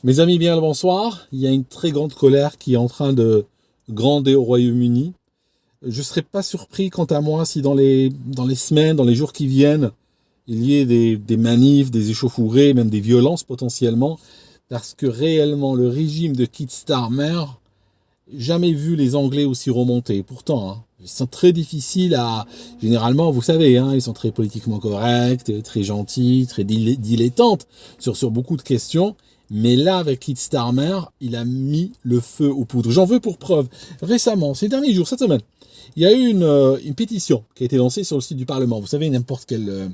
Mes amis, bien le bonsoir. Il y a une très grande colère qui est en train de grandir au Royaume-Uni. Je ne serais pas surpris, quant à moi, si dans les semaines, dans les jours qui viennent, il y ait des manifs, des échauffourées, même des violences potentiellement, parce que réellement, le régime de Keir Starmer, jamais vu les Anglais aussi remonter. Pourtant, ils sont très difficiles à... Généralement, vous savez, ils sont très politiquement corrects, très gentils, très dilettantes sur beaucoup de questions. Mais là, avec Keir Starmer, il a mis le feu aux poudres. J'en veux pour preuve. Récemment, ces derniers jours, cette semaine, il y a eu une pétition qui a été lancée sur le site du Parlement. Vous savez, n'importe quel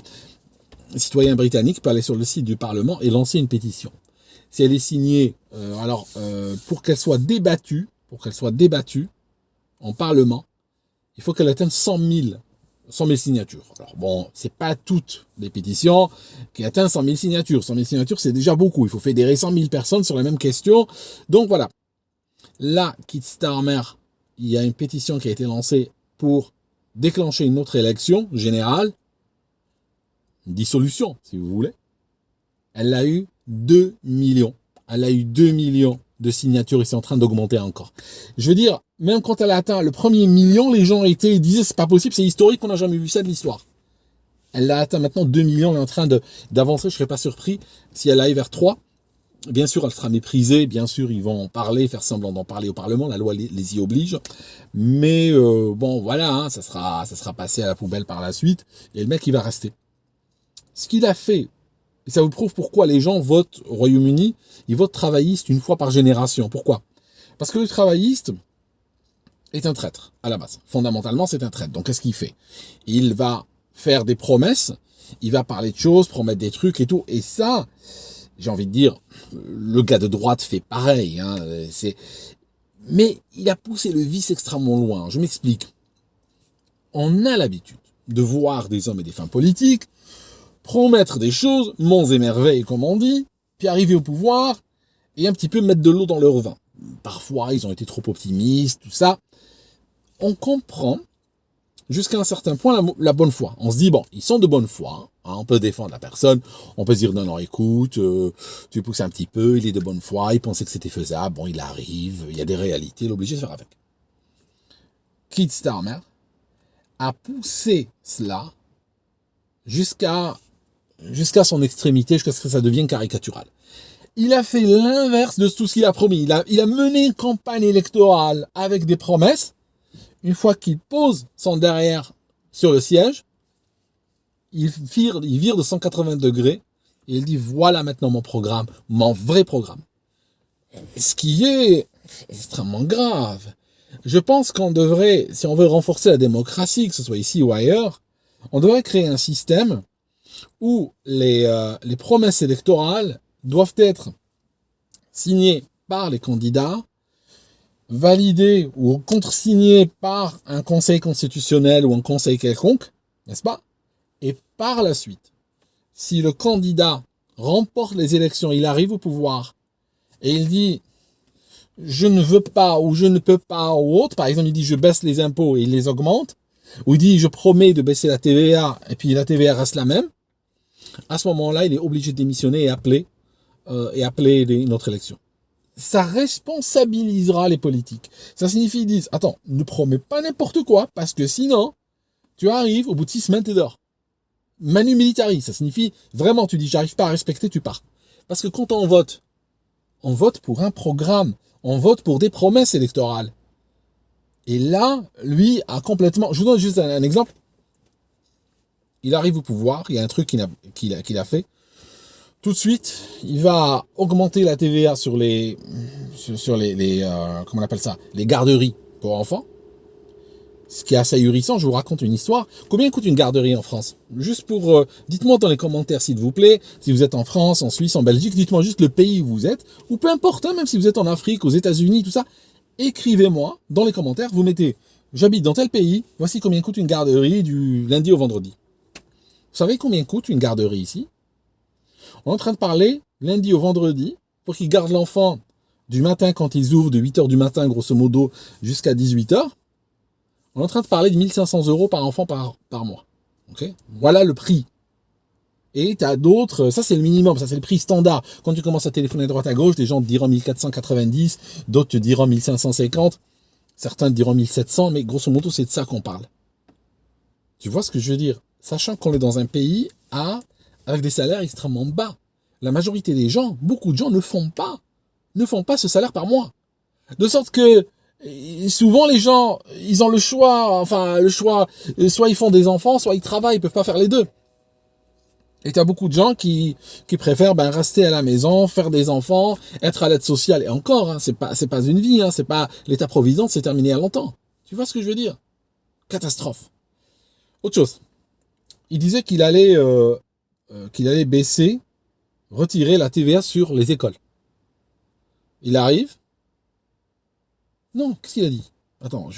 citoyen britannique peut aller sur le site du Parlement et lancer une pétition. Si elle est signée, pour qu'elle soit débattue en Parlement, il faut qu'elle atteigne 100 000 signatures. Alors bon, c'est pas toutes les pétitions qui atteignent 100 000 signatures. 100 000 signatures, c'est déjà beaucoup. Il faut fédérer 100 000 personnes sur la même question. Donc voilà. Là, Keir Starmer, il y a une pétition qui a été lancée pour déclencher une autre élection générale, une dissolution, si vous voulez. Elle a eu 2 millions. Elle a eu 2 millions de signatures et c'est en train d'augmenter encore. Je veux dire, même quand elle a atteint le premier million, les gens ils disaient c'est pas possible, c'est historique, on n'a jamais vu ça de l'histoire. Elle a atteint maintenant 2 millions, elle est en train d'avancer, je ne serais pas surpris si elle aille vers 3. Bien sûr, elle sera méprisée, bien sûr, ils vont en parler, faire semblant d'en parler au Parlement, la loi les y oblige. Mais bon, voilà, ça sera passé à la poubelle par la suite, et le mec, il va rester. Ce qu'il a fait, et ça vous prouve pourquoi les gens votent au Royaume-Uni, ils votent travailliste une fois par génération. Pourquoi? Parce que le travailliste est un traître, à la base. Fondamentalement, c'est un traître. Donc, qu'est-ce qu'il fait? Il va faire des promesses, il va parler de choses, promettre des trucs et tout. Et ça, j'ai envie de dire, le gars de droite fait pareil. Mais il a poussé le vice extrêmement loin. Je m'explique. On a l'habitude de voir des hommes et des femmes politiques promettre des choses, monts et merveilles, comme on dit, puis arriver au pouvoir et un petit peu mettre de l'eau dans leur vin. Parfois, ils ont été trop optimistes, tout ça. On comprend jusqu'à un certain point la bonne foi. On se dit, bon, ils sont de bonne foi, on peut défendre la personne, on peut se dire, non, non, écoute, tu pousses un petit peu, il est de bonne foi, il pensait que c'était faisable, bon, il arrive, il y a des réalités, il est obligé de faire avec. Keir Starmer a poussé cela jusqu'à son extrémité, jusqu'à ce que ça devienne caricatural. Il a fait l'inverse de tout ce qu'il a promis. Il a mené une campagne électorale avec des promesses. Une fois qu'il pose son derrière sur le siège, il vire de 180 degrés et il dit voilà maintenant mon programme, mon vrai programme. Ce qui est extrêmement grave. Je pense qu'on devrait, si on veut renforcer la démocratie, que ce soit ici ou ailleurs, on devrait créer un système où les promesses électorales doivent être signées par les candidats, validées ou contresignées par un conseil constitutionnel ou un conseil quelconque, n'est-ce pas? Et par la suite, si le candidat remporte les élections, il arrive au pouvoir et il dit je ne veux pas ou je ne peux pas ou autre, par exemple il dit je baisse les impôts et il les augmente, ou il dit je promets de baisser la TVA et puis la TVA reste la même, à ce moment-là, il est obligé de démissionner et appeler une autre élection. Ça responsabilisera les politiques. Ça signifie qu'ils disent, attends, ne promets pas n'importe quoi, parce que sinon, tu arrives, au bout de 6 semaines, t'es dehors. Manu militari, ça signifie, vraiment, tu dis, j'arrive pas à respecter, tu pars. Parce que quand on vote pour un programme, on vote pour des promesses électorales. Et là, lui a complètement... Je vous donne juste un exemple. Il arrive au pouvoir, il y a un truc qu'il a fait. Tout de suite, il va augmenter la TVA sur les comment on appelle ça, les garderies pour enfants. Ce qui est assez ahurissant, je vous raconte une histoire. Combien coûte une garderie en France? Juste pour... dites-moi dans les commentaires, s'il vous plaît, si vous êtes en France, en Suisse, en Belgique, dites-moi juste le pays où vous êtes, ou peu importe, même si vous êtes en Afrique, aux États-Unis, tout ça. Écrivez-moi dans les commentaires, vous mettez « J'habite dans tel pays, voici combien coûte une garderie du lundi au vendredi ». Vous savez combien coûte une garderie ici? On est en train de parler lundi au vendredi pour qu'ils gardent l'enfant du matin quand ils ouvrent de 8h du matin grosso modo jusqu'à 18h. On est en train de parler de 1 500 € par enfant par mois. Okay, voilà le prix. Et tu as d'autres, ça c'est le minimum, ça c'est le prix standard. Quand tu commences à téléphoner à droite à gauche, des gens te diront 1490, d'autres te diront 1550, certains te diront 1700, mais grosso modo c'est de ça qu'on parle. Tu vois ce que je veux dire? Sachant qu'on est dans un pays avec des salaires extrêmement bas. La majorité des gens, beaucoup de gens ne font pas ce salaire par mois. De sorte que souvent les gens, ils ont le choix, soit ils font des enfants, soit ils travaillent, ils peuvent pas faire les deux. Et tu as beaucoup de gens qui préfèrent rester à la maison, faire des enfants, être à l'aide sociale. Et encore, hein, c'est pas une vie, hein, c'est pas l'État-providence, c'est terminé il y a longtemps. Tu vois ce que je veux dire? Catastrophe. Autre chose. Il disait qu'il allait retirer la TVA sur les écoles. Il arrive. Non, qu'est-ce qu'il a dit? Attends,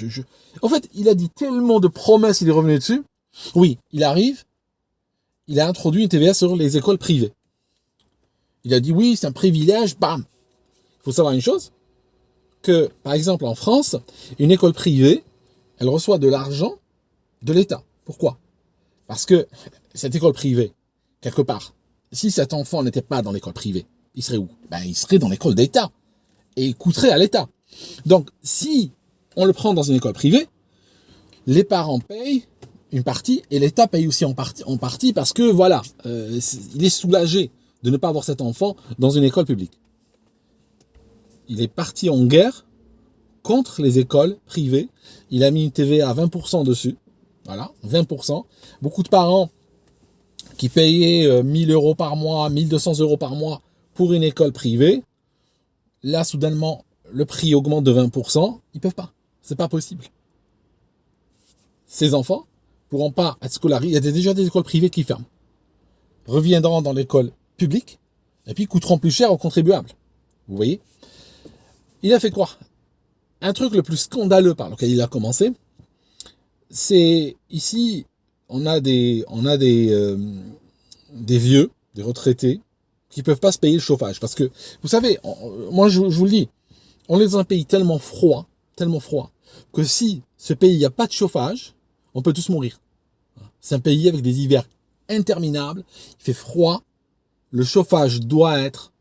En fait, il a dit tellement de promesses, il est revenu dessus. Oui, il arrive. Il a introduit une TVA sur les écoles privées. Il a dit oui, c'est un privilège, bam. Il faut savoir une chose, que par exemple en France, une école privée, elle reçoit de l'argent de l'État. Pourquoi? Parce que cette école privée, quelque part, si cet enfant n'était pas dans l'école privée, il serait où? Il serait dans l'école d'État et il coûterait à l'État. Donc, si on le prend dans une école privée, les parents payent une partie et l'État paye aussi en partie parce que voilà, il est soulagé de ne pas avoir cet enfant dans une école publique. Il est parti en guerre contre les écoles privées. Il a mis une TVA à 20% dessus. Voilà, 20%. Beaucoup de parents qui payaient 1000 euros par mois, 1200 euros par mois pour une école privée, là, soudainement, le prix augmente de 20%. Ils peuvent pas. C'est pas possible. Ces enfants pourront pas être scolarisés. Il y a déjà des écoles privées qui ferment. Reviendront dans l'école publique et puis coûteront plus cher aux contribuables. Vous voyez? Il a fait quoi? Un truc le plus scandaleux par lequel il a commencé, c'est ici, on a des vieux, des retraités, qui peuvent pas se payer le chauffage. Parce que, vous savez, moi je vous le dis, on est dans un pays tellement froid, que si ce pays, il n'y a pas de chauffage, on peut tous mourir. C'est un pays avec des hivers interminables, il fait froid, le chauffage doit être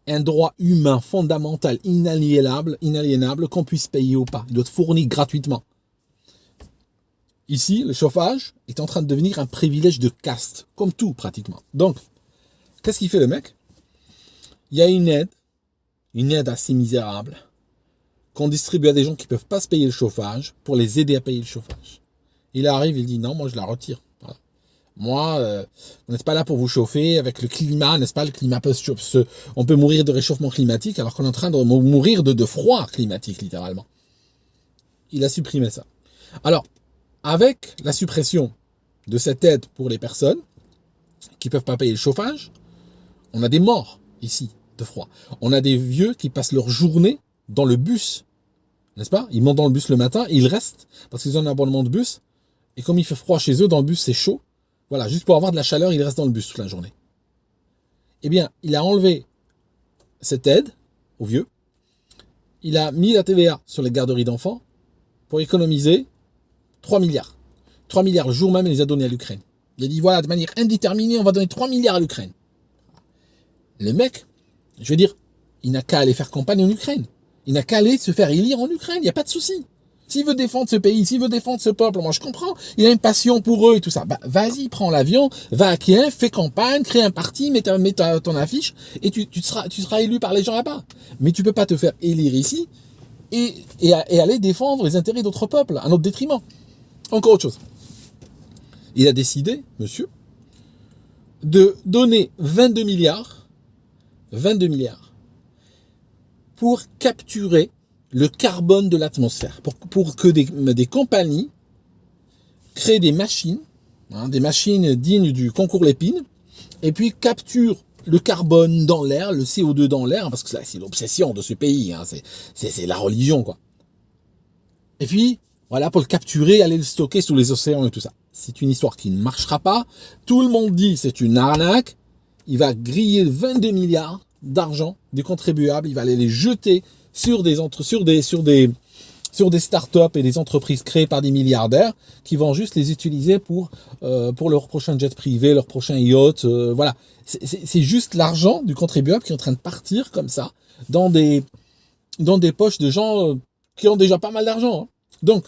un droit humain fondamental, inaliénable, qu'on puisse payer ou pas. Il doit être fourni gratuitement. Ici, le chauffage est en train de devenir un privilège de caste, comme tout pratiquement. Donc, qu'est-ce qu'il fait le mec? Il y a une aide assez misérable, qu'on distribue à des gens qui ne peuvent pas se payer le chauffage, pour les aider à payer le chauffage. Il arrive, il dit non, moi je la retire. Voilà. Moi, vous n'êtes pas là pour vous chauffer avec le climat, n'est-ce pas? Le climat on peut mourir de réchauffement climatique alors qu'on est en train de mourir de froid climatique, littéralement. Il a supprimé ça. Alors, avec la suppression de cette aide pour les personnes qui ne peuvent pas payer le chauffage, on a des morts ici de froid. On a des vieux qui passent leur journée dans le bus, n'est-ce pas? Ils montent dans le bus le matin et ils restent parce qu'ils ont un abonnement de bus. Et comme il fait froid chez eux, dans le bus c'est chaud. Voilà, juste pour avoir de la chaleur, ils restent dans le bus toute la journée. Eh bien, il a enlevé cette aide aux vieux. Il a mis la TVA sur les garderies d'enfants pour économiser 3 milliards. 3 milliards le jour même, il les a donnés à l'Ukraine. Il a dit, voilà, de manière indéterminée, on va donner 3 milliards à l'Ukraine. Le mec, je veux dire, il n'a qu'à aller faire campagne en Ukraine. Il n'a qu'à aller se faire élire en Ukraine, il n'y a pas de souci. S'il veut défendre ce pays, s'il veut défendre ce peuple, moi je comprends, il a une passion pour eux et tout ça. Vas-y, prends l'avion, va à Kiev, fais campagne, crée un parti, mets ton affiche et tu seras élu par les gens là-bas. Mais tu peux pas te faire élire ici et aller défendre les intérêts d'autres peuples à notre détriment. Encore autre chose. Il a décidé, monsieur, de donner 22 milliards pour capturer le carbone de l'atmosphère, pour que des compagnies créent des machines dignes du concours Lépine, et puis capturent le carbone dans l'air, le CO2 dans l'air, parce que c'est l'obsession de ce pays, hein, c'est la religion, quoi. Et puis, voilà, pour le capturer, aller le stocker sous les océans et tout ça. C'est une histoire qui ne marchera pas. Tout le monde dit c'est une arnaque. Il va griller 22 milliards d'argent des contribuables. Il va aller les jeter sur des sur des startups et des entreprises créées par des milliardaires qui vont juste les utiliser pour leur prochain jet privé, leur prochain yacht. Voilà. C'est juste l'argent du contribuable qui est en train de partir comme ça dans des poches de gens qui ont déjà pas mal d'argent. Hein. Donc,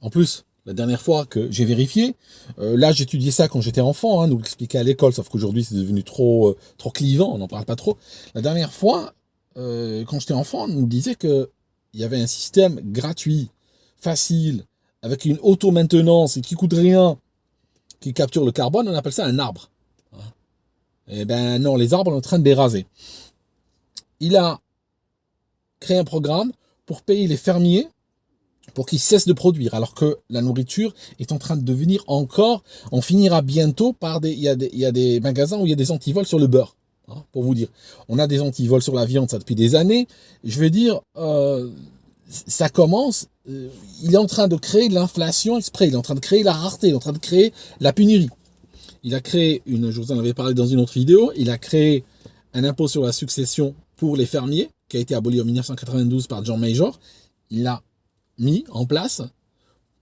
en plus, la dernière fois que j'ai vérifié, là j'étudiais ça quand j'étais enfant, hein, nous l'expliquait à l'école, sauf qu'aujourd'hui c'est devenu trop clivant, on n'en parle pas trop. La dernière fois, quand j'étais enfant, on nous disait que il y avait un système gratuit, facile, avec une auto-maintenance et qui coûte rien, qui capture le carbone, on appelle ça un arbre. Eh ben non, les arbres, on est en train de les raser. Il a créé un programme pour payer les fermiers pour qu'ils cessent de produire, alors que la nourriture est en train de devenir encore, on finira bientôt par il y a des magasins où il y a des antivols sur le beurre, hein, pour vous dire. On a des antivols sur la viande, ça depuis des années. Je veux dire, ça commence, il est en train de créer de l'inflation exprès, il est en train de créer la rareté, il est en train de créer la pénurie. Il a créé, je vous en avais parlé dans une autre vidéo, il a créé un impôt sur la succession pour les fermiers, qui a été aboli en 1992 par John Major. Il l'a mis en place,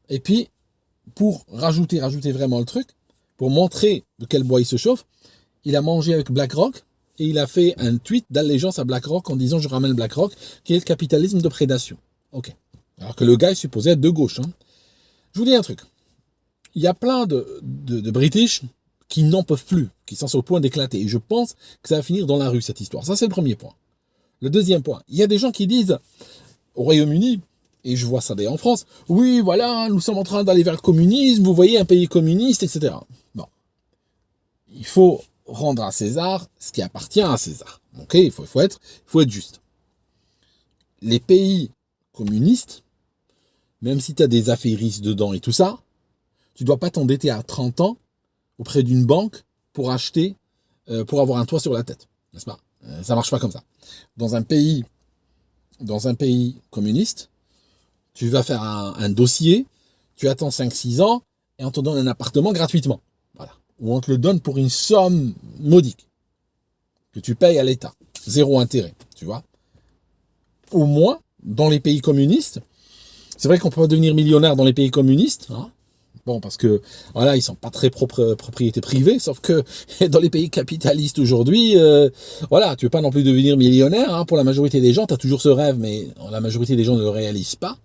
et puis pour rajouter vraiment le truc, pour montrer de quel bois il se chauffe, il a mangé avec BlackRock, et il a fait un tweet d'allégeance à BlackRock en disant « Je ramène BlackRock », qui est le capitalisme de prédation. Ok. Alors que le gars est supposé être de gauche. Hein. Je vous dis un truc. Il y a plein de British qui n'en peuvent plus, qui sont sur le point d'éclater. Et je pense que ça va finir dans la rue, cette histoire. Ça, c'est le premier point. Le deuxième point, il y a des gens qui disent, au Royaume-Uni, et je vois ça d'ailleurs en France, oui, voilà, nous sommes en train d'aller vers le communisme, vous voyez, un pays communiste, etc. Bon. Il faut rendre à César ce qui appartient à César. Ok, il faut être juste. Les pays communistes, même si tu as des affairistes dedans et tout ça, tu dois pas t'endetter à 30 ans auprès d'une banque pour acheter, pour avoir un toit sur la tête, n'est-ce pas? Ça marche pas comme ça. Dans un pays communiste, tu vas faire un dossier, tu attends 5-6 ans et on te donne un appartement gratuitement. Voilà. Ou on te le donne pour une somme modique que tu payes à l'État. 0 intérêt, tu vois. Au moins, dans les pays communistes, c'est vrai qu'on peut pas devenir millionnaire dans les pays communistes, hein. Bon, parce que, voilà, ils sont pas très propriété privée, sauf que dans les pays capitalistes aujourd'hui, voilà, tu veux pas non plus devenir millionnaire, hein, pour la majorité des gens, tu as toujours ce rêve, mais la majorité des gens ne le réalisent pas.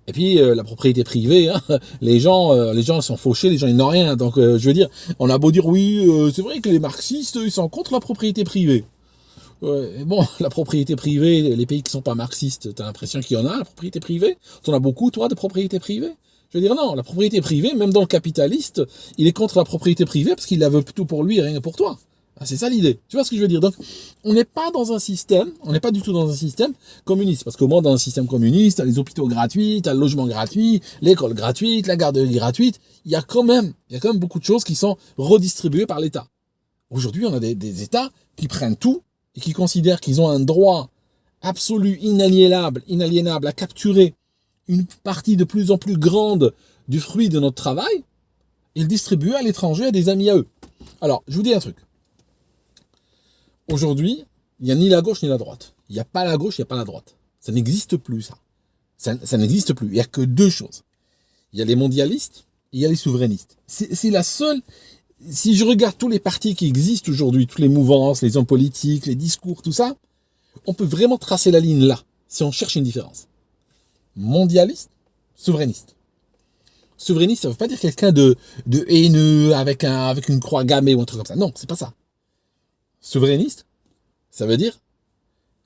Et puis, la propriété privée, hein, les gens sont fauchés, les gens, ils n'ont rien. Donc, je veux dire, on a beau dire, oui, c'est vrai que les marxistes, ils sont contre la propriété privée. Ouais, bon, la propriété privée, les pays qui sont pas marxistes, t'as l'impression qu'il y en a, la propriété privée? T'en as beaucoup, toi, de propriété privée? Je veux dire, non, la propriété privée, même dans le capitaliste, il est contre la propriété privée parce qu'il la veut tout pour lui et rien que pour toi. Ah, c'est ça l'idée. Tu vois ce que je veux dire? Donc, on n'est pas dans un système, on n'est pas du tout dans un système communiste. Parce qu'au moins, dans un système communiste, t'as les hôpitaux gratuits, t'as le logement gratuit, l'école gratuite, la garderie gratuite. Il y a quand même beaucoup de choses qui sont redistribuées par l'État. Aujourd'hui, on a des États qui prennent tout et qui considèrent qu'ils ont un droit absolu, inaliénable à capturer une partie de plus en plus grande du fruit de notre travail et le distribuer à l'étranger, à des amis à eux. Alors, je vous dis un truc. Aujourd'hui, il n'y a ni la gauche ni la droite. Il n'y a pas la gauche, il n'y a pas la droite. Ça n'existe plus, ça. Ça n'existe plus. Il n'y a que deux choses. Il y a les mondialistes et il y a les souverainistes. C'est la seule... Si je regarde tous les partis qui existent aujourd'hui, toutes les mouvances, les hommes politiques, les discours, tout ça, on peut vraiment tracer la ligne là, si on cherche une différence. Mondialiste, souverainiste. Souverainiste, ça ne veut pas dire quelqu'un de haineux avec une croix gammée ou un truc comme ça. Non, c'est pas ça. Souverainiste, ça veut dire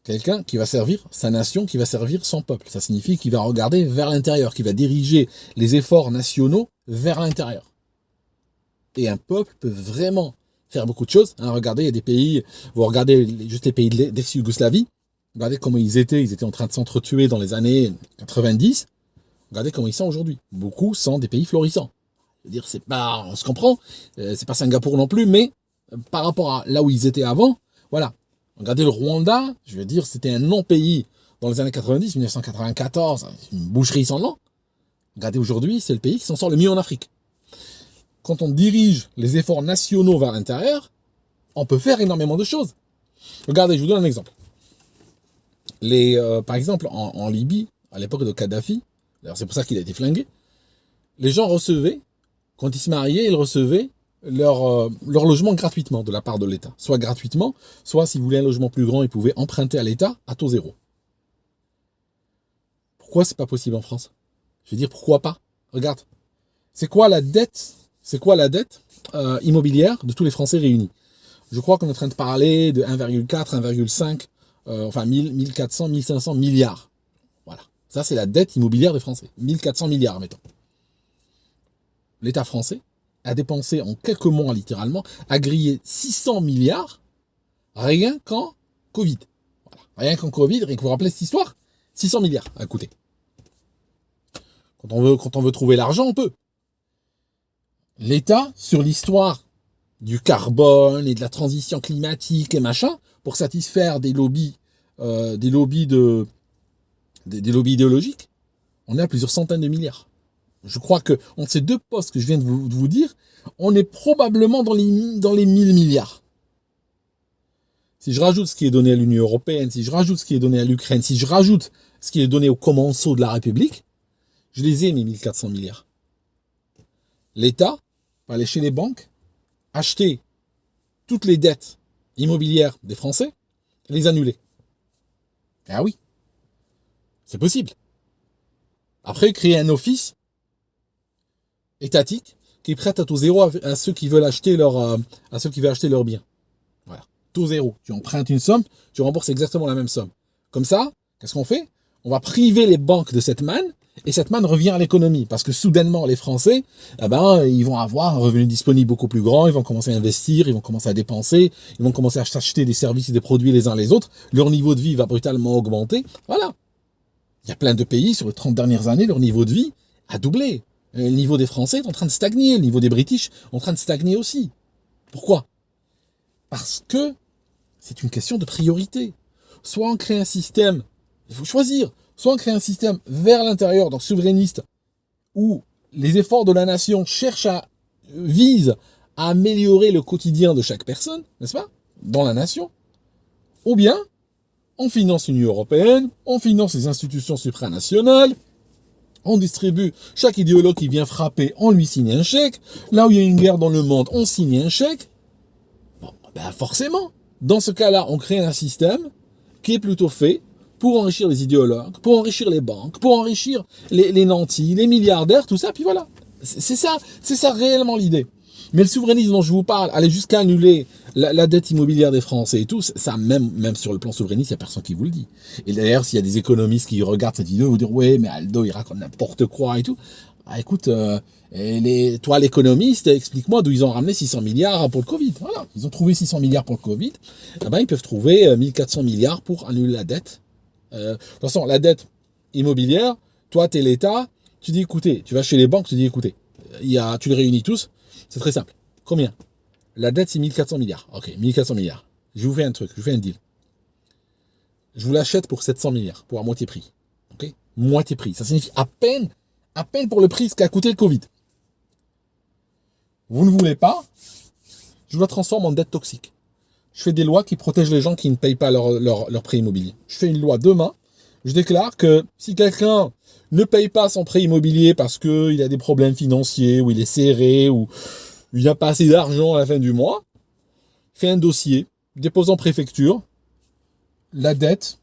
quelqu'un qui va servir sa nation, qui va servir son peuple. Ça signifie qu'il va regarder vers l'intérieur, qu'il va diriger les efforts nationaux vers l'intérieur. Et un peuple peut vraiment faire beaucoup de choses. Hein, regardez, il y a des pays, vous regardez juste les pays d'ex-Yougoslavie, regardez comment ils étaient en train de s'entretuer dans les années 90. Regardez comment ils sont aujourd'hui. Beaucoup sont des pays florissants. Je veux dire, c'est pas, on se comprend, c'est pas Singapour non plus, mais par rapport à là où ils étaient avant, voilà. Regardez le Rwanda, je veux dire, c'était un non-pays dans les années 90, 1994, une boucherie sans nom. Regardez aujourd'hui, c'est le pays qui s'en sort le mieux en Afrique. Quand on dirige les efforts nationaux vers l'intérieur, on peut faire énormément de choses. Regardez, je vous donne un exemple. Par exemple, en Libye, à l'époque de Kadhafi, d'ailleurs c'est pour ça qu'il a été flingué, les gens recevaient, quand ils se mariaient, ils recevaient leur logement gratuitement de la part de l'État. Soit gratuitement, soit s'ils voulaient un logement plus grand, ils pouvaient emprunter à l'État à taux zéro. Pourquoi c'est pas possible en France? Je veux dire, pourquoi pas? Regarde, c'est quoi la dette immobilière de tous les Français réunis? Je crois qu'on est en train de parler de 1,4, 1,5, enfin 1400, 1500 milliards. Voilà. Ça, c'est la dette immobilière des Français. 1400 milliards, mettons. L'État français a dépensé en quelques mois, littéralement, a grillé 600 milliards rien qu'en Covid. Voilà. Rien qu'en Covid, rien que vous rappelez cette histoire, 600 milliards à coûter. Quand on veut trouver l'argent, on peut. L'État, sur l'histoire du carbone et de la transition climatique et machin, pour satisfaire des lobbies idéologiques, on est à plusieurs centaines de milliards. Je crois que entre ces deux postes que je viens de vous dire, on est probablement dans les 1000 milliards. Si je rajoute ce qui est donné à l'Union européenne, si je rajoute ce qui est donné à l'Ukraine, si je rajoute ce qui est donné aux commensaux de la République, je les ai, mes 1400 milliards. L'État va aller chez les banques, acheter toutes les dettes immobilières des Français et les annuler. Ah oui, c'est possible. Après, créer un office étatique qui est prêt à taux zéro à ceux qui veulent acheter leurs biens. Voilà, taux zéro. Tu empruntes une somme, tu rembourses exactement la même somme. Comme ça, qu'est-ce qu'on fait? On va priver les banques de cette manne, et cette manne revient à l'économie. Parce que soudainement, les Français, ils vont avoir un revenu disponible beaucoup plus grand, ils vont commencer à investir, ils vont commencer à dépenser, ils vont commencer à s'acheter des services et des produits les uns les autres, leur niveau de vie va brutalement augmenter. Voilà. Il y a plein de pays, sur les 30 dernières années, leur niveau de vie a doublé. Le niveau des Français est en train de stagner, le niveau des British est en train de stagner aussi. Pourquoi? Parce que c'est une question de priorité. Soit on crée un système, il faut choisir, soit on crée un système vers l'intérieur, donc souverainiste, où les efforts de la nation visent à améliorer le quotidien de chaque personne, n'est-ce pas, dans la nation, ou bien on finance l'Union européenne, on finance les institutions supranationales, on distribue chaque idéologue qui vient frapper, on lui signe un chèque. Là où il y a une guerre dans le monde, on signe un chèque. Bon, forcément, dans ce cas-là, on crée un système qui est plutôt fait pour enrichir les idéologues, pour enrichir les banques, pour enrichir les nantis, les milliardaires, tout ça, puis voilà. C'est ça réellement l'idée. Mais le souverainisme dont je vous parle, aller jusqu'à annuler la dette immobilière des Français et tout, ça même sur le plan souverainiste, il n'y a personne qui vous le dit. Et d'ailleurs, s'il y a des économistes qui regardent cette vidéo, ils vont dire, ouais, mais Aldo, il raconte n'importe quoi et tout. Ah, écoute, toi l'économiste, explique-moi d'où ils ont ramené 600 milliards pour le Covid. Voilà, ils ont trouvé 600 milliards pour le Covid. Ils peuvent trouver 1400 milliards pour annuler la dette. De toute façon, la dette immobilière, toi, tu es l'État, tu dis, écoutez, tu vas chez les banques, tu dis, écoutez, tu les réunis tous. C'est très simple. Combien? La dette, c'est 1400 milliards. Ok, 1400 milliards. Je vous fais un truc, je vous fais un deal. Je vous l'achète pour 700 milliards, pour à moitié prix. Ok? Moitié prix. Ça signifie à peine pour le prix ce qu'a coûté le Covid. Vous ne voulez pas? Je vous la transforme en dette toxique. Je fais des lois qui protègent les gens qui ne payent pas leur prêt immobilier. Je fais une loi demain. Je déclare que si quelqu'un ne paye pas son prêt immobilier parce qu'il a des problèmes financiers, ou il est serré, ou il n'a pas assez d'argent à la fin du mois, fait un dossier, dépose en préfecture, la dette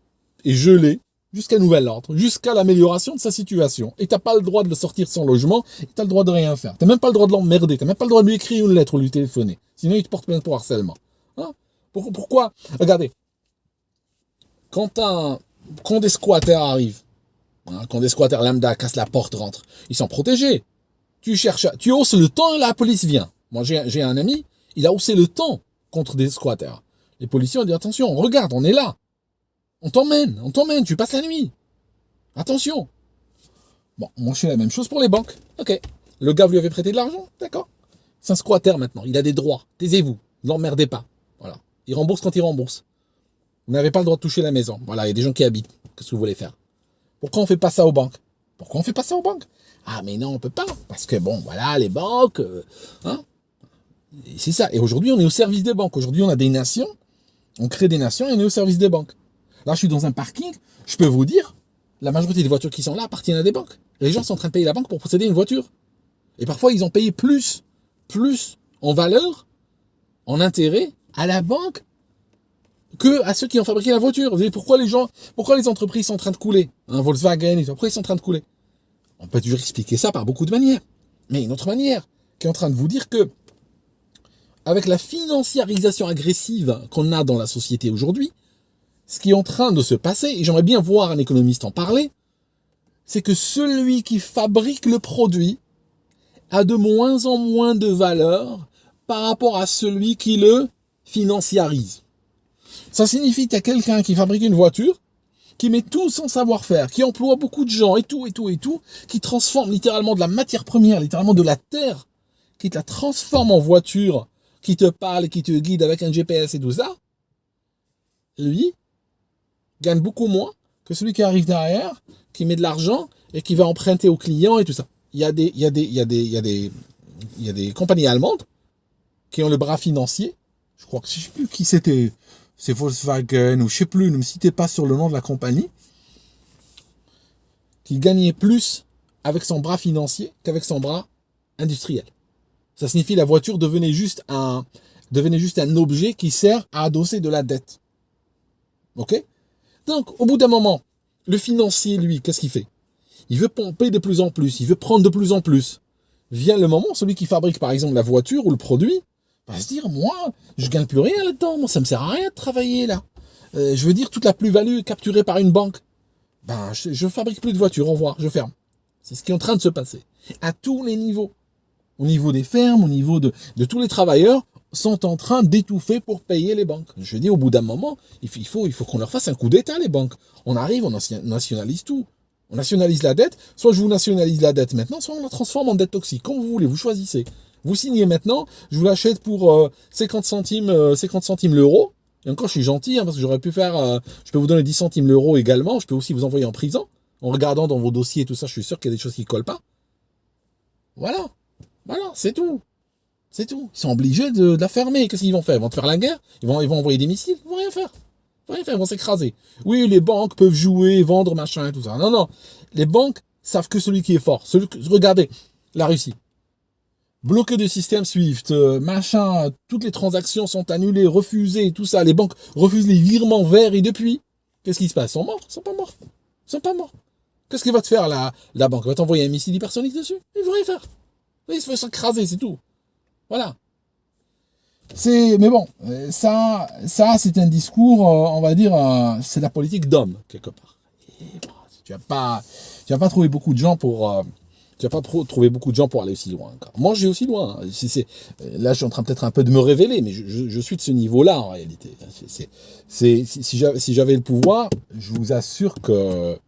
est gelée jusqu'à nouvel ordre, jusqu'à l'amélioration de sa situation. Et tu n'as pas le droit de le sortir de son logement, et tu as le droit de rien faire. Tu n'as même pas le droit de l'emmerder, tu n'as même pas le droit de lui écrire une lettre ou de lui téléphoner. Sinon, il te porte plainte pour harcèlement. Hein? Pourquoi? Regardez, quand des squatters arrivent, quand des squatters lambda cassent la porte, rentrent, ils sont protégés. Tu hausses le temps et la police vient. Moi, j'ai un ami, il a haussé le temps contre des squatters. Les policiers ont dit, attention, regarde, on est là. On t'emmène, tu passes la nuit. Attention. Bon, moi, je fais la même chose pour les banques. Ok. Le gars, vous lui avez prêté de l'argent? D'accord. C'est un squatter maintenant, il a des droits. Taisez-vous, ne l'emmerdez pas. Voilà. Il rembourse quand il rembourse. Vous n'avez pas le droit de toucher la maison. Voilà, il y a des gens qui habitent. Qu'est-ce que vous voulez faire? Pourquoi on fait pas ça aux banques? Ah, mais non, on peut pas. Parce que bon, voilà, les banques, c'est ça. Et aujourd'hui, on est au service des banques. Aujourd'hui, on a des nations. On crée des nations et on est au service des banques. Là, je suis dans un parking. Je peux vous dire, la majorité des voitures qui sont là appartiennent à des banques. Les gens sont en train de payer la banque pour posséder une voiture. Et parfois, ils ont payé plus en valeur, en intérêt, à la banque que à ceux qui ont fabriqué la voiture. Vous savez, pourquoi les entreprises sont en train de couler, Volkswagen, pourquoi ils sont en train de couler? On peut toujours expliquer ça par beaucoup de manières. Mais une autre manière, qui est en train de vous dire que, avec la financiarisation agressive qu'on a dans la société aujourd'hui, ce qui est en train de se passer, et j'aimerais bien voir un économiste en parler, c'est que celui qui fabrique le produit a de moins en moins de valeur par rapport à celui qui le financiarise. Ça signifie qu'il y a quelqu'un qui fabrique une voiture, qui met tout son savoir-faire, qui emploie beaucoup de gens et tout, qui transforme littéralement de la matière première, littéralement de la terre, qui te la transforme en voiture, qui te parle, qui te guide avec un GPS et tout ça, lui gagne beaucoup moins que celui qui arrive derrière, qui met de l'argent et qui va emprunter aux clients et tout ça. Il y a des compagnies allemandes qui ont le bras financier. Je crois que je ne sais plus qui c'était. C'est Volkswagen ou je ne sais plus, ne me citez pas sur le nom de la compagnie, qui gagnait plus avec son bras financier qu'avec son bras industriel. Ça signifie que la voiture devenait juste un objet qui sert à adosser de la dette. Ok? Donc, au bout d'un moment, le financier, lui, qu'est-ce qu'il fait? Il veut pomper de plus en plus, il veut prendre de plus en plus. Vient le moment, celui qui fabrique par exemple la voiture ou le produit, va se dire, moi, je gagne plus rien là-dedans, moi, ça me sert à rien de travailler là. Je veux dire, toute la plus-value est capturée par une banque. Ben, je fabrique plus de voitures, au revoir, je ferme. C'est ce qui est en train de se passer. À tous les niveaux. Au niveau des fermes, au niveau de tous les travailleurs, sont en train d'étouffer pour payer les banques. Je dis, au bout d'un moment, il faut qu'on leur fasse un coup d'état, les banques. On arrive, on nationalise tout. On nationalise la dette, soit je vous nationalise la dette maintenant, soit on la transforme en dette toxique. Comme vous voulez, vous choisissez. Vous signez maintenant, je vous l'achète pour 50 centimes l'euro. Et encore, je suis gentil, parce que j'aurais pu faire, je peux vous donner 10 centimes l'euro également, je peux aussi vous envoyer en prison. En regardant dans vos dossiers et tout ça, je suis sûr qu'il y a des choses qui ne collent pas. Voilà, c'est tout. C'est tout. Ils sont obligés de la fermer. Qu'est-ce qu'ils vont faire? Ils vont te faire la guerre? Ils vont envoyer des missiles? Ils vont rien faire. Ils vont s'écraser. Oui, les banques peuvent jouer, vendre, machin, tout ça. Non. Les banques savent que celui qui est fort. Regardez, la Russie. Bloqué de système SWIFT, machin, toutes les transactions sont annulées, refusées, tout ça. Les banques refusent les virements verts et depuis, qu'est-ce qui se passe? Ils sont morts? Ils sont pas morts. Qu'est-ce qu'il va te faire la banque? Elle va t'envoyer un missile hypersonique dessus? Ils vont rien faire. Ils se font s'écraser, c'est tout. Voilà. Mais bon, ça c'est un discours, on va dire, c'est la politique d'homme, quelque part. Et bon, tu vas pas trouver beaucoup de gens pour aller aussi loin. Moi, j'ai aussi loin. Là, je suis en train peut-être un peu de me révéler, mais je suis de ce niveau-là, en réalité. Si j'avais le pouvoir, je vous assure que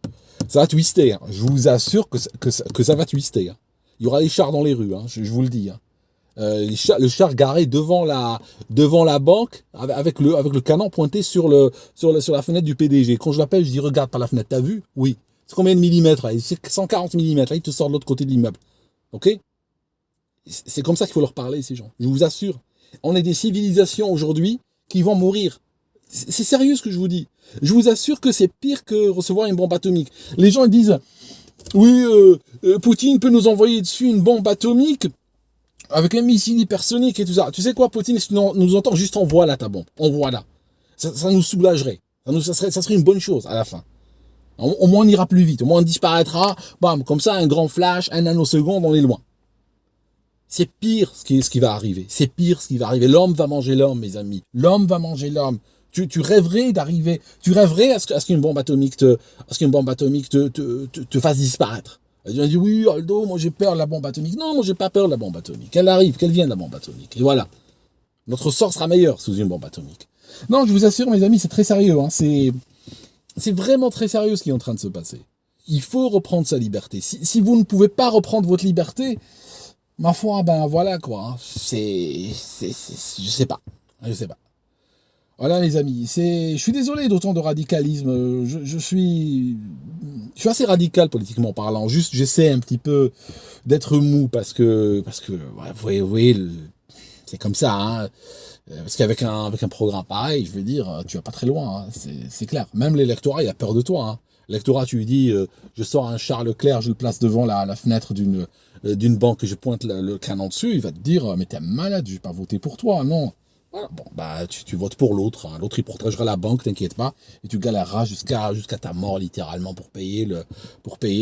ça va twister. Hein. Je vous assure que ça va twister. Hein. Il y aura des chars dans les rues, hein, je vous le dis. Hein. Le char garé devant la banque avec le canon pointé sur la fenêtre du PDG. Quand je l'appelle, je dis regarde par la fenêtre, t'as vu? Oui. C'est combien de millimètres? C'est 140 millimètres. Là, il te sort de l'autre côté de l'immeuble. Ok? C'est comme ça qu'il faut leur parler, ces gens. Je vous assure. On est des civilisations aujourd'hui qui vont mourir. C'est sérieux ce que je vous dis. Je vous assure que c'est pire que recevoir une bombe atomique. Les gens ils disent oui, Poutine peut nous envoyer dessus une bombe atomique avec un missile hypersonique et tout ça. Tu sais quoi, Poutine, si tu nous entends, juste envoie là ta bombe. Envoie là. Ça nous soulagerait. Ça serait une bonne chose à la fin. Au moins on ira plus vite. Au moins on disparaîtra. Bam, comme ça, un grand flash, un nanoseconde, on est loin. C'est pire ce qui va arriver. C'est pire ce qui va arriver. L'homme va manger l'homme, mes amis. L'homme va manger l'homme. Tu rêverais d'arriver. Tu rêverais à ce qu'une bombe atomique te fasse disparaître. On dit oui, Aldo, moi j'ai peur de la bombe atomique. Non, moi j'ai pas peur de la bombe atomique. Qu'elle arrive, qu'elle vienne la bombe atomique. Et voilà. Notre sort sera meilleur sous une bombe atomique. Non, je vous assure, mes amis, c'est très sérieux. Hein. C'est vraiment très sérieux ce qui est en train de se passer. Il faut reprendre sa liberté. Si vous ne pouvez pas reprendre votre liberté, ma foi, ben voilà quoi. Hein. Je sais pas. Voilà les amis, je suis désolé d'autant de radicalisme, je suis assez radical politiquement parlant, juste j'essaie un petit peu d'être mou parce que ouais, vous voyez c'est comme ça, hein. Parce qu'avec un programme pareil, je veux dire, tu vas pas très loin, hein. C'est clair, même l'électorat il a peur de toi, hein. Lectorat, tu lui dis, je sors un Charles Leclerc, je le place devant la fenêtre d'une banque et je pointe le canon dessus, il va te dire, mais t'es malade, je vais pas voter pour toi, non. Voilà, bon, bah, tu votes pour l'autre, hein. L'autre, il protégera la banque, t'inquiète pas, et tu galéreras jusqu'à ta mort, littéralement, pour payer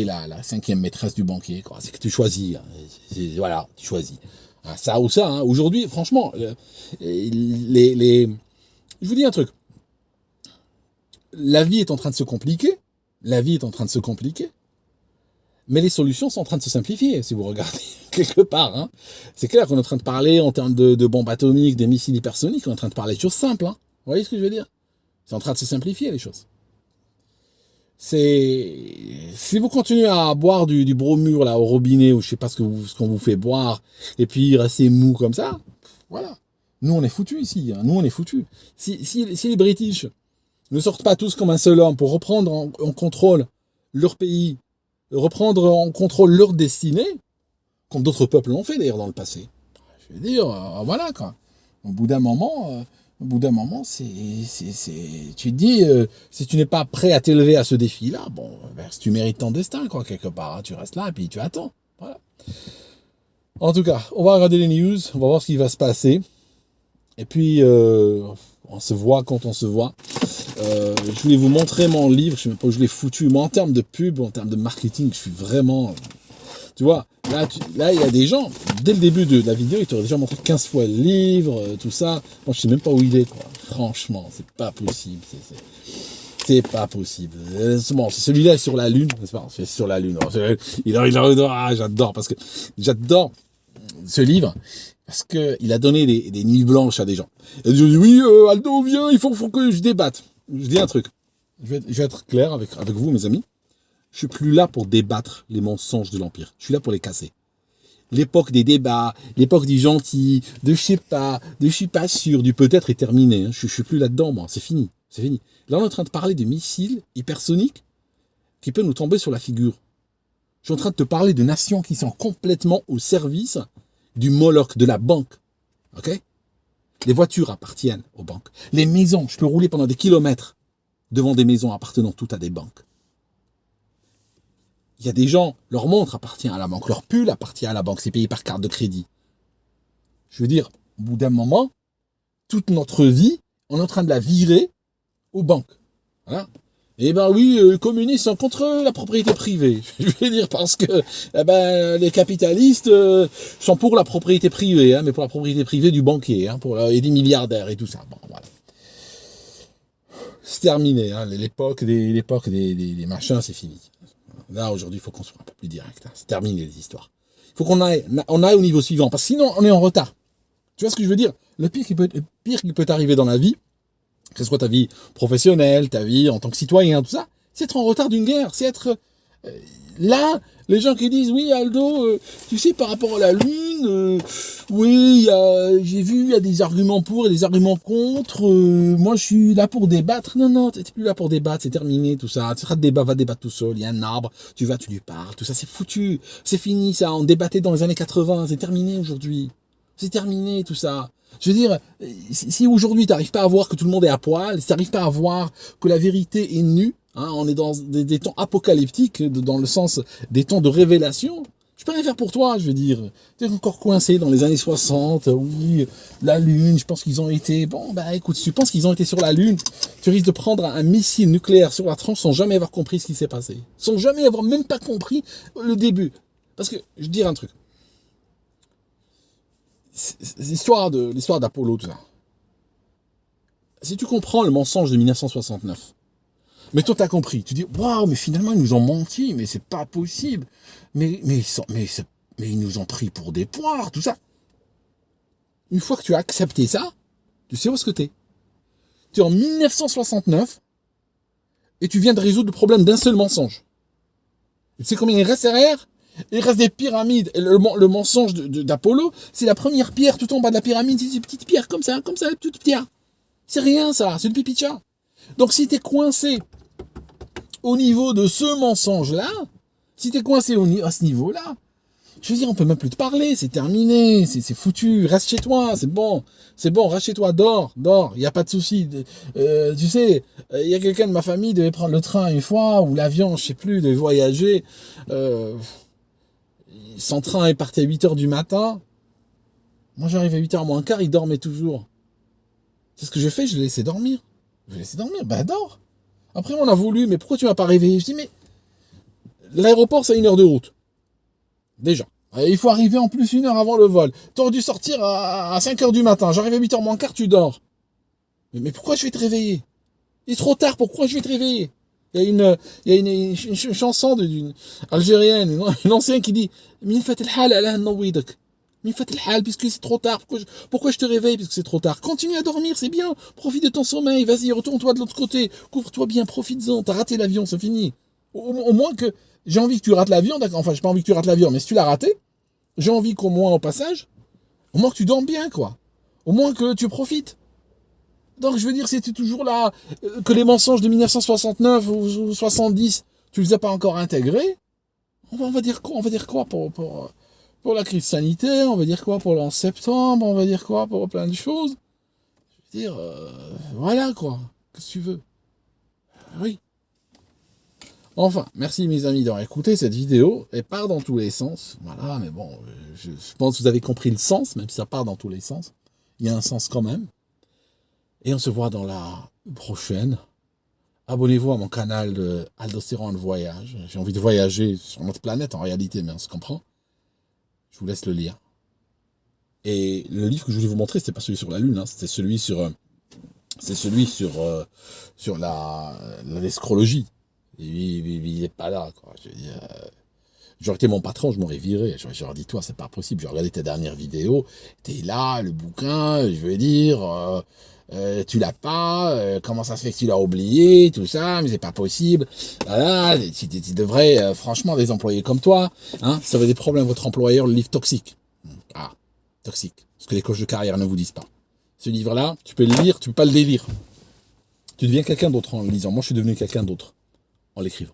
la cinquième maîtresse du banquier, quoi. C'est que tu choisis, hein. Voilà, tu choisis. Ah, ça ou ça, hein. Aujourd'hui, franchement, je vous dis un truc. La vie est en train de se compliquer. La vie est en train de se compliquer. Mais les solutions sont en train de se simplifier, si vous regardez quelque part. Hein. C'est clair qu'on est en train de parler en termes de bombes atomiques, des missiles hypersoniques, on est en train de parler de choses simples. Hein. Vous voyez ce que je veux dire? C'est en train de se simplifier, les choses. Si vous continuez à boire du bromure là au robinet, ou je sais pas ce qu'on vous fait boire, et puis rester mou comme ça, voilà. Nous, on est foutus ici. Hein. Nous, on est foutus. Si les British ne sortent pas tous comme un seul homme pour reprendre en contrôle leur pays, reprendre en contrôle leur destinée, comme d'autres peuples l'ont fait d'ailleurs dans le passé. Je veux dire, voilà quoi. Au bout d'un moment, tu te dis, si tu n'es pas prêt à t'élever à ce défi-là, bon, ben, si tu mérites ton destin quoi quelque part, hein, tu restes là et puis tu attends. Voilà. En tout cas, on va regarder les news, on va voir ce qui va se passer. Et puis, on se voit quand on se voit. Je voulais vous montrer mon livre, je sais même pas où je l'ai foutu. Moi, en termes de pub, en termes de marketing, je suis vraiment... Tu vois, là, il y a des gens, dès le début de la vidéo, ils t'auraient déjà montré 15 fois le livre, tout ça. Moi, je sais même pas où il est, quoi. Franchement, c'est pas possible. C'est pas possible. Bon, celui-là est sur la Lune, n'est-ce pas? C'est sur la Lune. J'adore, parce que j'adore ce livre. Parce qu'il a donné des nuits blanches à des gens. Et ils ont dit, oui, Aldo, viens, il faut que je débatte. Je dis un truc. Je vais être clair avec vous, mes amis. Je suis plus là pour débattre les mensonges de l'Empire. Je suis là pour les casser. L'époque des débats, l'époque du gentil, de je sais pas, de je suis pas sûr, du peut-être est terminée. Hein. Je suis plus là-dedans, moi. C'est fini. C'est fini. Là, on est en train de parler de missiles hypersoniques qui peuvent nous tomber sur la figure. Je suis en train de te parler de nations qui sont complètement au service du Moloch, de la banque. Ok? Les voitures appartiennent aux banques. Les maisons, je peux rouler pendant des kilomètres devant des maisons appartenant toutes à des banques. Il y a des gens, leur montre appartient à la banque, leur pull appartient à la banque, c'est payé par carte de crédit. Je veux dire, au bout d'un moment, toute notre vie, on est en train de la virer aux banques. Voilà. Eh ben oui, les communistes sont contre la propriété privée. Je veux dire parce que les capitalistes sont pour la propriété privée, hein, mais pour la propriété privée du banquier, hein, et des milliardaires et tout ça. Bon, voilà. C'est terminé, hein, l'époque des machins, c'est fini. Là, aujourd'hui, il faut qu'on soit un peu plus direct. Hein. C'est terminé les histoires. Il faut qu'on aille au niveau suivant, parce que sinon, on est en retard. Tu vois ce que je veux dire? Le pire qui peut t'arriver dans la vie, que ce soit ta vie professionnelle, ta vie en tant que citoyen, tout ça, c'est être en retard d'une guerre, c'est être... là, les gens qui disent, oui Aldo, tu sais, par rapport à la Lune, oui, j'ai vu, il y a des arguments pour et des arguments contre, moi je suis là pour débattre. Non, t'es plus là pour débattre, c'est terminé tout ça, tu seras va débattre tout seul, il y a un arbre, tu lui parles, tout ça, c'est foutu, c'est fini ça, on débattait dans les années 80, c'est terminé aujourd'hui, c'est terminé tout ça. Je veux dire, si aujourd'hui tu n'arrives pas à voir que tout le monde est à poil, si tu n'arrives pas à voir que la vérité est nue, hein, on est dans des temps apocalyptiques, dans le sens des temps de révélation, je peux rien faire pour toi, je veux dire. Tu es encore coincé dans les années 60, oui, la Lune, je pense qu'ils ont été... Bon, bah écoute, si tu penses qu'ils ont été sur la Lune, tu risques de prendre un missile nucléaire sur la tranche sans jamais avoir compris ce qui s'est passé. Sans jamais avoir même pas compris le début. Parce que, je vais te dire un truc. L'histoire d'Apollo, tout ça. Si tu comprends le mensonge de 1969, mais toi t'as compris, tu dis waouh, mais finalement ils nous ont menti, mais c'est pas possible, mais ils nous ont pris pour des poires, tout ça. Une fois que tu as accepté ça, tu sais où est-ce que t'es. Tu es en 1969 et tu viens de résoudre le problème d'un seul mensonge. Tu sais combien il reste derrière? Il reste des pyramides. Et le mensonge d'Apollo, c'est la première pierre tout en bas de la pyramide. C'est une petite pierre comme ça, une petite pierre. C'est rien ça, c'est le pipi de chat. Donc si t'es coincé au niveau de ce mensonge-là, si t'es coincé à ce niveau-là, Je veux dire, on peut même plus te parler, c'est terminé, c'est foutu, reste chez toi, c'est bon, reste chez toi, dors, il n'y a pas de souci. Tu sais, il y a quelqu'un de ma famille qui devait prendre le train une fois, ou l'avion, je sais plus, devait voyager. Son train est parti à 8h du matin. Moi, j'arrive à 8h moins quart, il dormait toujours. C'est ce que j'ai fait, je l'ai laissé dormir. Ben dors. Après, on a voulu, mais pourquoi tu m'as pas réveillé? Je dis, mais l'aéroport, c'est 1 heure de route. Déjà. Il faut arriver en plus 1 heure avant le vol. Tu aurais dû sortir à 5h du matin. J'arrive à 8h moins quart, tu dors. Mais pourquoi je vais te réveiller? Il est trop tard, pourquoi je vais te réveiller? Il y a une chanson d'une Algérienne, une ancienne qui dit Min fat al-hal ala nawidak. Min fat al-hal, puisque c'est trop tard. Pourquoi je te réveille puisque c'est trop tard? Continue à dormir, c'est bien. Profite de ton sommeil. Vas-y, retourne-toi de l'autre côté. Couvre-toi bien, profites-en. T'as raté l'avion, c'est fini. Au moins que j'ai envie que tu rates l'avion, d'accord. Enfin, j'ai pas envie que tu rates l'avion, mais si tu l'as raté, j'ai envie qu'au moins au passage, au moins que tu dormes bien, quoi. Au moins que tu profites. Donc, je veux dire, c'était toujours là, que les mensonges de 1969 ou 70, tu les as pas encore intégrés. On va dire quoi? On va dire quoi pour la crise sanitaire? On va dire quoi pour le 11 septembre? On va dire quoi pour plein de choses? Je veux dire, voilà, quoi. Qu'est-ce que tu veux? Oui. Enfin, merci mes amis d'avoir écouté cette vidéo. Elle part dans tous les sens. Voilà, mais bon, je pense que vous avez compris le sens, même si ça part dans tous les sens. Il y a un sens quand même. Et on se voit dans la prochaine. Abonnez-vous à mon canal de Aldocéran Voyage. J'ai envie de voyager sur notre planète en réalité, mais on se comprend. Je vous laisse le lire. Et le livre que je voulais vous montrer, c'était pas celui sur la Lune, hein, c'était celui sur l'astrologie. Il n'est pas là, quoi. Je veux dire, j'aurais été mon patron, je m'aurais viré. J'aurais dit, toi, c'est pas possible. J'ai regardé tes dernières vidéos. T'es là, le bouquin, je veux dire, tu l'as pas, comment ça se fait que tu l'as oublié, tout ça, mais c'est pas possible. Voilà, tu devrais, franchement, des employés comme toi, hein, ça aurait des problèmes, votre employeur, le livre toxique. Ah, toxique. Ce que les coachs de carrière ne vous disent pas. Ce livre-là, tu peux le lire, tu peux pas le délire. Tu deviens quelqu'un d'autre en le lisant. Moi, je suis devenu quelqu'un d'autre en l'écrivant.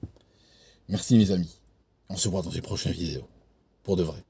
Merci mes amis. On se voit dans les prochaines vidéos. Pour de vrai.